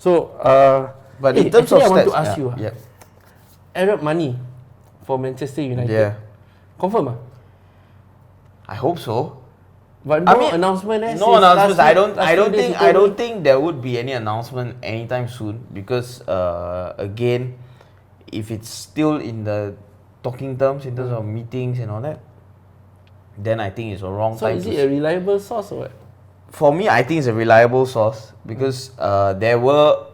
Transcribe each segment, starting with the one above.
So, but in terms of I want stats, to ask you, Arab money for Manchester United, confirm? I hope so. But no announcement. No announcements. I don't think there would be any announcement anytime soon because again, if it's still in the talking terms in terms of meetings and all that, then I think it's a wrong time. So is it a reliable source or what? For me, I think it's a reliable source because there were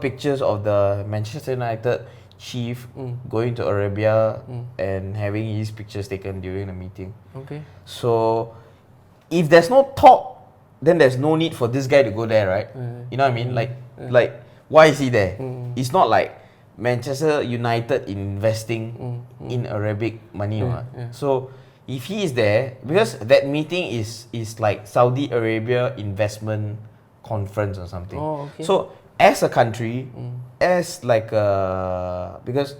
pictures of the Manchester United chief going to Arabia and having his pictures taken during the meeting. Okay. So if there's no talk, then there's no need for this guy to go there, right? You know what I mean? Like why is he there? It's not like Manchester United investing in Arabic money, So if he is there, because that meeting is like Saudi Arabia investment conference or something. Oh, okay. So as a country, as like because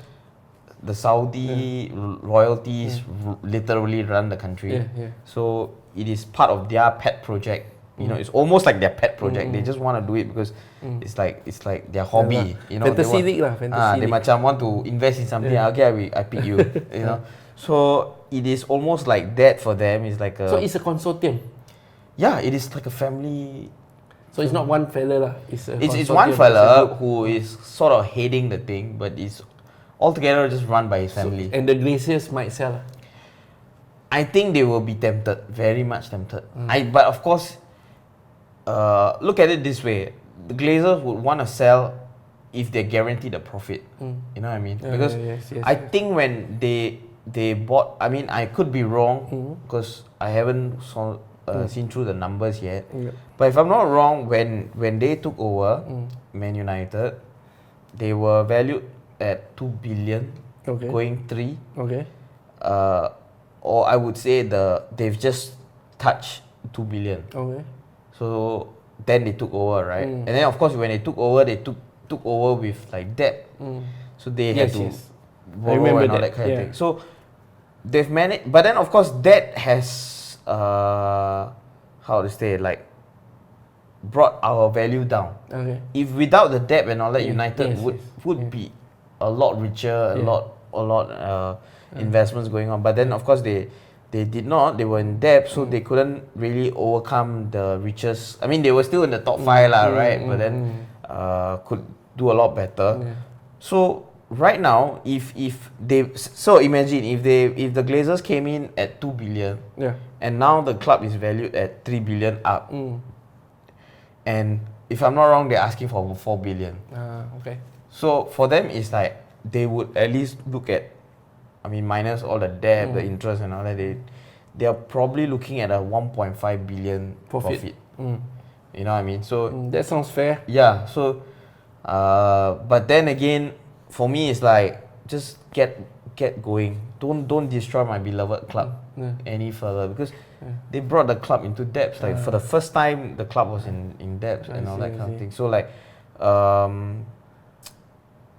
the Saudi royalties literally run the country. So it is part of their pet project. You know, it's almost like their pet project. They just want to do it because it's like their hobby. You know, fantasy league lah. They macam want to invest in something. Okay, I pick you. You know, so it is almost like that for them. It's like a. So it's a consortium. Yeah, it is like a family. So it's not one fella lah. It's one fella who is sort of heading the thing, but it's altogether just run by his family. And the Glaciers might sell. I think they will be tempted, very much tempted. But of course, look at it this way: the Glazers would want to sell if they're guaranteed a profit. You know what I mean? Because I think when they bought, I mean, I could be wrong because I haven't seen through the numbers yet. But if I'm not wrong, when they took over Man United, they were valued at 2 billion, going 3. Okay. Or I would say they've just touched 2 billion. Okay. So then they took over, right? And then of course when they took over, they took over with like debt. So they had to borrow and all that kind of thing. So they've managed, but then of course that has how to say, like, brought our value down. Okay. If without the debt and all that, United would be a lot richer, a lot investments going on. But then of course they did not. They were in debt, so they couldn't really overcome the riches. I mean, they were still in the top 5 right? But then could do a lot better. So right now, if they, so imagine if the Glazers came in at 2 billion, and now the club is valued at 3 billion up, and if I'm not wrong, they're asking for 4 billion. Okay. So for them, it's like they would at least look at, I mean, minus all the debt, the interest and all that, they are probably looking at a 1.5 billion profit. You know what I mean? So that sounds fair. Yeah. So, but then again, for me, it's like just get going. Don't destroy my beloved club any further, because they brought the club into debt. Like for the first time, the club was in debt and all that kind of thing. So like,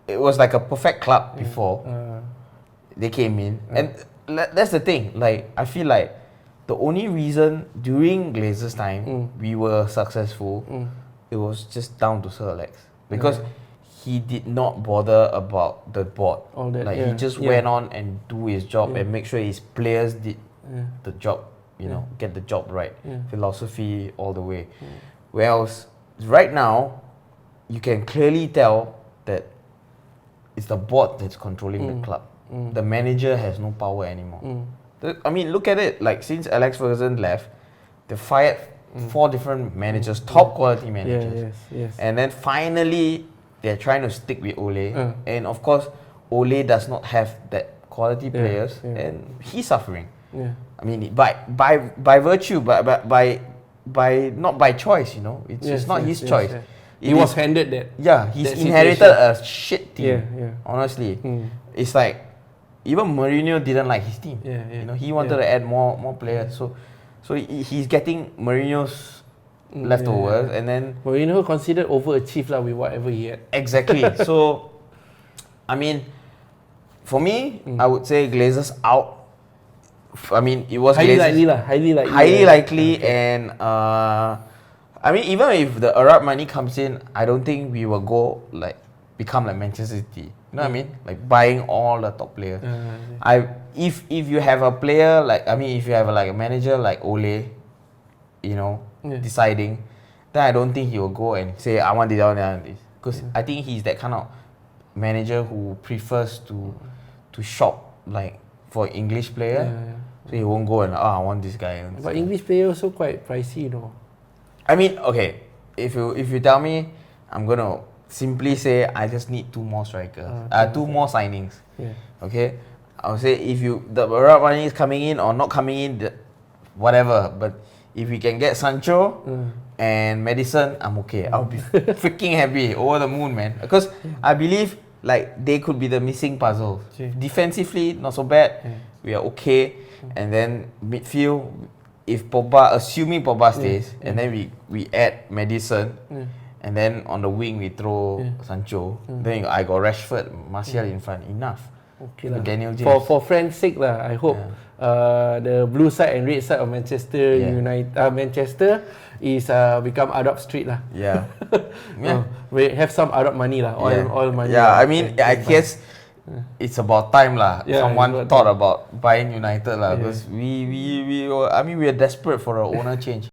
it was like a perfect club before they came in, and that's the thing. Like, I feel like the only reason during Glazer's time we were successful, it was just down to Sir Alex, because he did not bother about the board. All that, like he just went on and do his job and make sure his players did the job, you know, get the job right, philosophy all the way. Whereas right now, you can clearly tell that it's the board that's controlling the club. The manager has no power anymore. I mean, look at it. Like, since Alex Ferguson left, they fired 4 different managers, top quality managers. And then finally, they're trying to stick with Ole. And of course, Ole does not have that quality players, and he's suffering. I mean, by virtue, by not by choice, you know. It's not his choice. He was handed that. Yeah, he's inherited a shit team. Honestly, it's like even Mourinho didn't like his team. You know, he wanted to add more players. So he's getting Mourinho's leftovers, and then Mourinho considered overachieved lah with whatever he had. Exactly. So, I mean, for me, I would say Glazers out. I mean, it was highly Glazers, likely, highly likely, and I mean, even if the Arab money comes in, I don't think we will go like become like Manchester City. You know what I mean? Like buying all the top players. If you have a player like, I mean, if you have like a manager like Ole, you know, deciding, then I don't think he will go and say I want this, I want this. Because I think he's that kind of manager who prefers to shop like for English player. So he won't go and I want this guy. But English player also quite pricey, you know. I mean, okay, if you tell me, I'm gonna simply say I just need 2 more strikers, 2 more signings. Okay, I'll say if the Arab money is coming in or not coming in, whatever. But if we can get Sancho and Madison, I'm okay. I'll be freaking happy, over the moon, man. Because I believe like they could be the missing puzzle. Defensively, not so bad. We are okay, and then midfield. If Pogba, assuming Pogba stays, and then we add Madison, and then on the wing we throw Sancho, then I got Rashford, Martial in front, enough. Okay lah. Daniel James. For friends' sake lah, I hope the blue side and red side of Manchester United, Manchester is become Arab Street lah. We have some Arab money lah, oil money. Yeah, I mean, I guess it's about time lah. Someone thought about buying United lah, because we are desperate for an owner change.